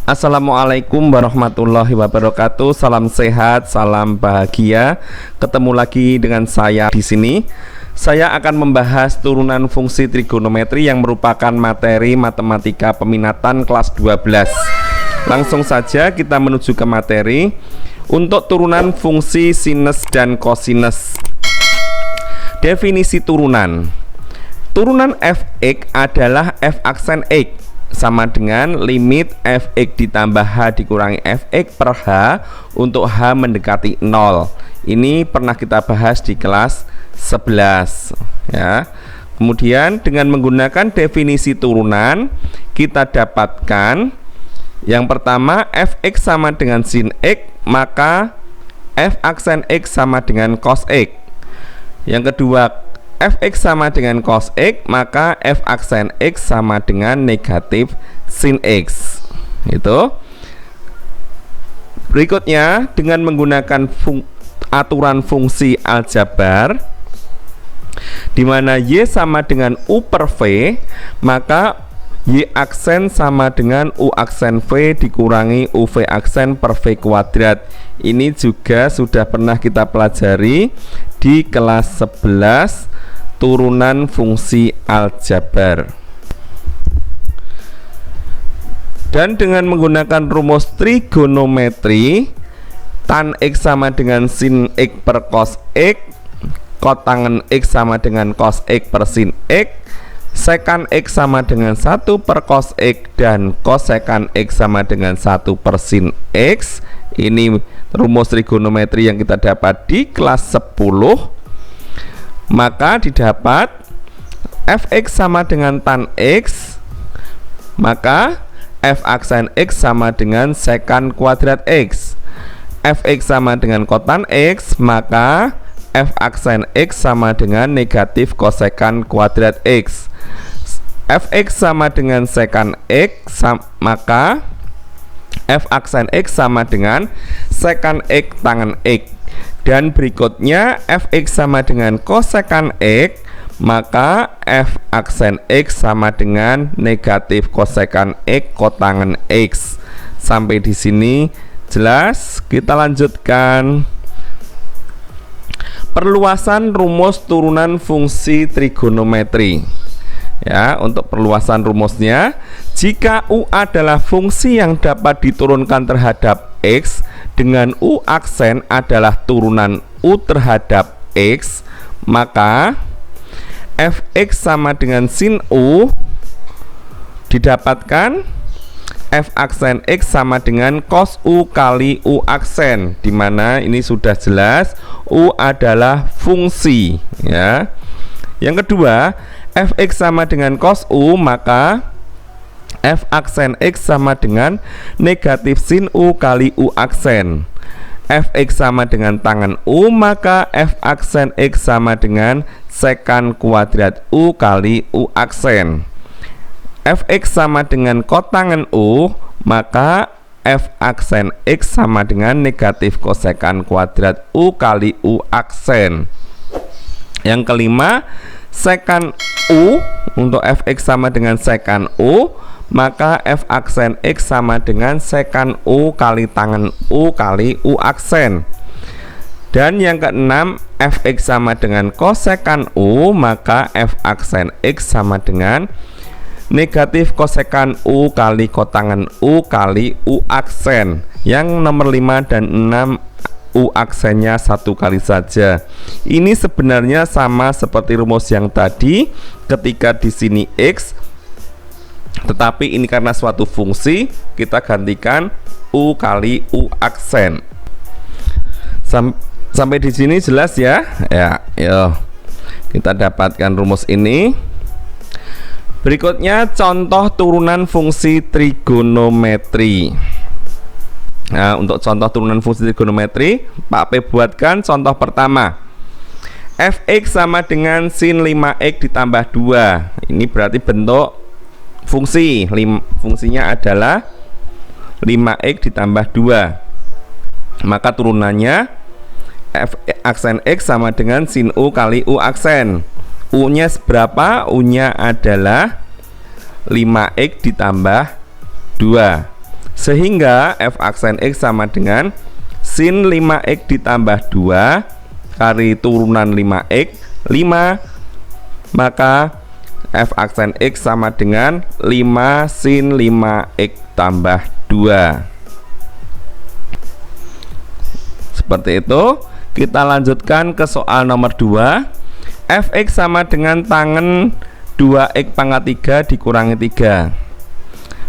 Assalamualaikum warahmatullahi wabarakatuh. Salam sehat, salam bahagia. Ketemu lagi dengan saya di sini. Saya akan membahas turunan fungsi trigonometri yang merupakan materi matematika peminatan kelas 12. Langsung saja kita menuju ke materi. Untuk turunan fungsi sinus dan kosinus. Definisi turunan. Turunan f(x) adalah f aksen x sama dengan limit f(x) ditambah h dikurangi f(x) per h untuk h mendekati 0. Ini pernah kita bahas di kelas 11 ya. Kemudian dengan menggunakan definisi turunan kita dapatkan yang pertama f(x) sama dengan sin x, maka f aksen x sama dengan cos x. Yang kedua f(x) sama dengan cos x, maka f aksen x sama dengan negatif sin x. Itu. Berikutnya dengan menggunakan aturan fungsi aljabar, di mana y sama dengan u per v, maka y aksen sama dengan u aksen v dikurangi uv aksen per v kuadrat. Ini juga sudah pernah kita pelajari di kelas 11 turunan fungsi aljabar. Dan dengan menggunakan rumus trigonometri, tan x sama dengan sin x per cos x, kotangen x sama dengan cos x per sin x, sekan x sama dengan 1 per cos x, dan kosekan x sama dengan 1 per sin x. Ini rumus trigonometri yang kita dapat di kelas 10. Maka didapat f(x) sama dengan tan x, maka f aksen x sama dengan sekan kuadrat x. f(x) sama dengan kotan x, maka f aksen x sama dengan negatif kosekan kuadrat x. f(x) sama dengan sekan x, maka f aksen x sama dengan sekan x tangen x. Dan berikutnya f(x) sama dengan kosekan x, maka f aksen x sama dengan negatif kosekan x kotangen x. Sampai di sini jelas. Kita lanjutkan. Perluasan rumus turunan fungsi trigonometri. Ya, untuk perluasan rumusnya, jika u adalah fungsi yang dapat diturunkan terhadap x dengan u aksen adalah turunan u terhadap x, maka f(x) sama dengan sin u didapatkan f aksen x sama dengan cos u kali u aksen, dimana ini sudah jelas u adalah fungsi ya. Yang kedua, f(x) sama dengan cos u, maka f aksen x sama dengan negatif sin u kali u aksen. f(x) sama dengan tangen u, maka f aksen x sama dengan sekan kuadrat u kali u aksen. f(x) sama dengan kotangen u, maka f aksen x sama dengan negatif kosekan kuadrat u kali u aksen. Yang kelima, sekan u, untuk f(x) sama dengan sekan u, maka f aksen x sama dengan sekan u kali tangen u kali u aksen. Dan yang keenam, f(x) sama dengan kosekan u, maka f aksen x sama dengan negatif kosekan u kali kotangen u kali u aksen. Yang nomor 5 dan 6 u aksennya satu kali saja. Ini sebenarnya sama seperti rumus yang tadi, ketika di sini x, tetapi ini karena suatu fungsi kita gantikan u kali u aksen. Sampai di sini jelas ya? Ya, yuk. Kita dapatkan rumus ini. Berikutnya contoh turunan fungsi trigonometri. Nah, untuk contoh turunan fungsi trigonometri, Pak P buatkan contoh pertama. f(x) sama dengan sin 5x ditambah 2. Ini berarti bentuk fungsi. Fungsinya adalah 5x ditambah 2. Maka turunannya f aksen x sama dengan sin u kali u aksen. U nya berapa? U nya adalah 5x ditambah 2. Sehingga f aksen X sama dengan sin 5X ditambah 2 kali turunan 5X 5, maka f aksen X sama dengan 5 sin 5X tambah 2. Seperti itu. Kita lanjutkan ke soal nomor 2. Fx sama dengan tangen 2X pangkat 3 dikurangi 3.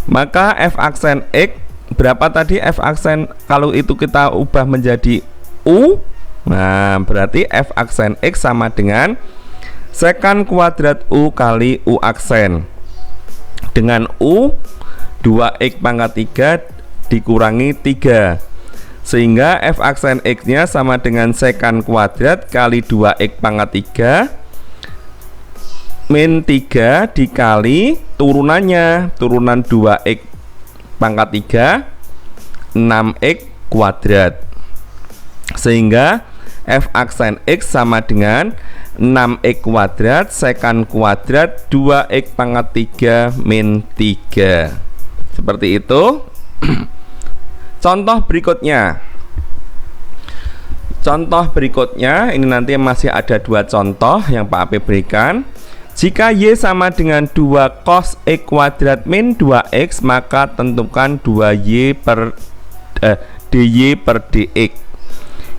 Maka f aksen X berapa tadi f aksen, kalau itu kita ubah menjadi U, nah berarti f aksen X sama dengan sekan kuadrat U kali U aksen. Dengan U 2X pangkat 3 dikurangi 3, sehingga f aksen X nya sama dengan sekan kuadrat kali 2X pangkat 3 min 3 dikali turunannya, turunan 2X pangkat 3 6X kuadrat, sehingga f aksen X sama dengan 6X kuadrat sekan kuadrat 2X pangkat 3 min 3. Seperti itu. Contoh berikutnya. Contoh berikutnya ini nanti masih ada 2 contoh yang Pak AP berikan. Jika Y sama dengan 2 cos X kuadrat min 2X, maka tentukan 2Y per dy per dx.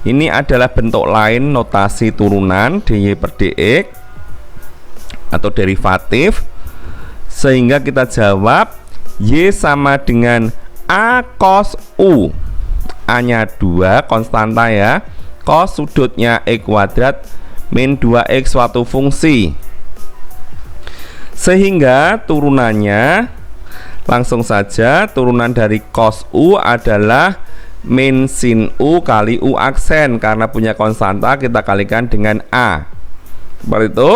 Ini adalah bentuk lain notasi turunan dy per dx atau derivatif. Sehingga kita jawab Y sama dengan A cos U. A nya 2 konstanta ya, cos sudutnya X kuadrat min 2X suatu fungsi. Sehingga turunannya langsung saja, turunan dari cos U adalah min sin U kali U aksen. Karena punya konstanta kita kalikan dengan A. Seperti itu.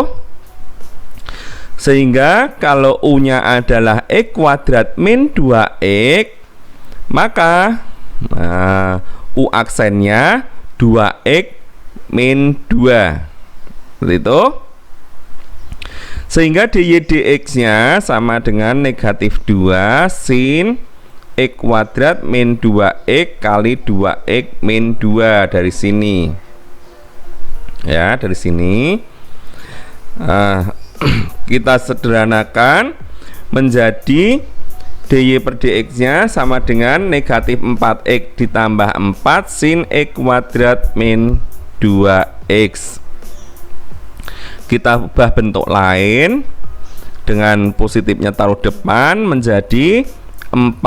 Sehingga kalau U nya adalah X kuadrat min 2X, maka U aksennya 2X min 2. Seperti itu. Sehingga dy dx nya sama dengan negatif 2 sin X kuadrat min 2X kali 2X min 2 dari sini. Ya, dari sini. Kita sederhanakan menjadi dy per dx nya sama dengan negatif 4X ditambah 4 sin X kuadrat min 2X. Kita ubah bentuk lain dengan positifnya taruh depan menjadi 4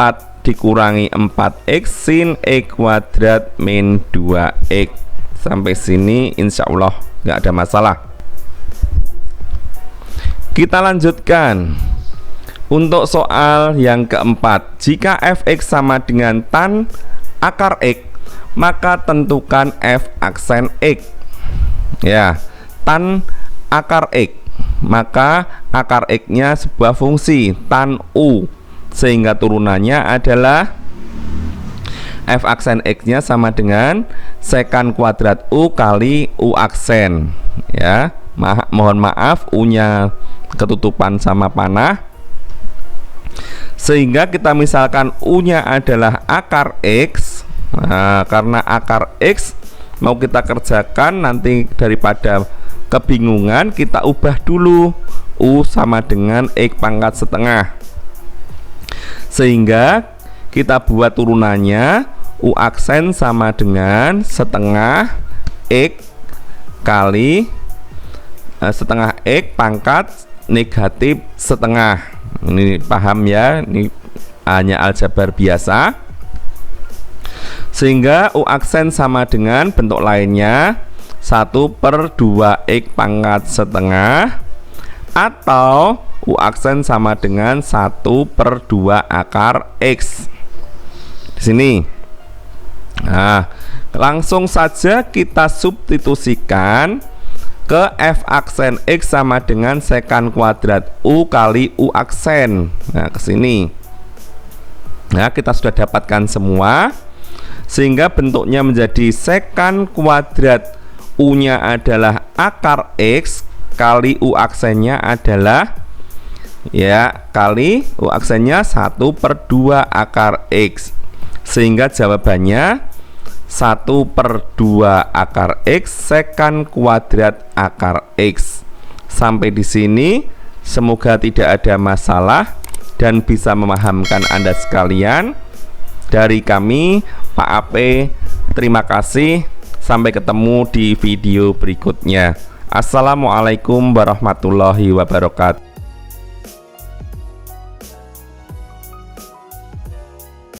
dikurangi 4X sin X kuadrat min 2X. Sampai sini insya Allah nggak ada masalah. Kita lanjutkan untuk soal yang keempat. Jika fx sama dengan tan akar X, maka tentukan f aksen X. Ya, tan akar X, maka akar X nya sebuah fungsi tan U, sehingga turunannya adalah f aksen X nya sama dengan sekan kuadrat U kali U aksen. Ya, mohon maaf U nya ketutupan sama panah, sehingga kita misalkan U nya adalah akar X. Nah, karena akar X mau kita kerjakan, nanti daripada kebingungan kita ubah dulu U sama dengan X pangkat setengah, sehingga kita buat turunannya U aksen sama dengan setengah X kali setengah X pangkat negatif setengah. Ini paham ya, ini hanya aljabar biasa. Sehingga U aksen sama dengan bentuk lainnya 1/2X pangkat setengah, atau U aksen sama dengan 1/2 akar X di sini. Nah, langsung saja kita substitusikan ke f aksen X sama dengan sekan kuadrat U kali U aksen. Nah, ke sini. Nah, kita sudah dapatkan semua, sehingga bentuknya menjadi sekan kuadrat U nya adalah akar X kali U aksennya adalah ya kali U aksennya 1/2 akar X. Sehingga jawabannya 1/2 akar X sekant kuadrat akar X. Sampai di sini semoga tidak ada masalah dan bisa memahamkan Anda sekalian. Dari kami Pak AP, terima kasih. Sampai ketemu di video berikutnya. Assalamualaikum warahmatullahi wabarakatuh.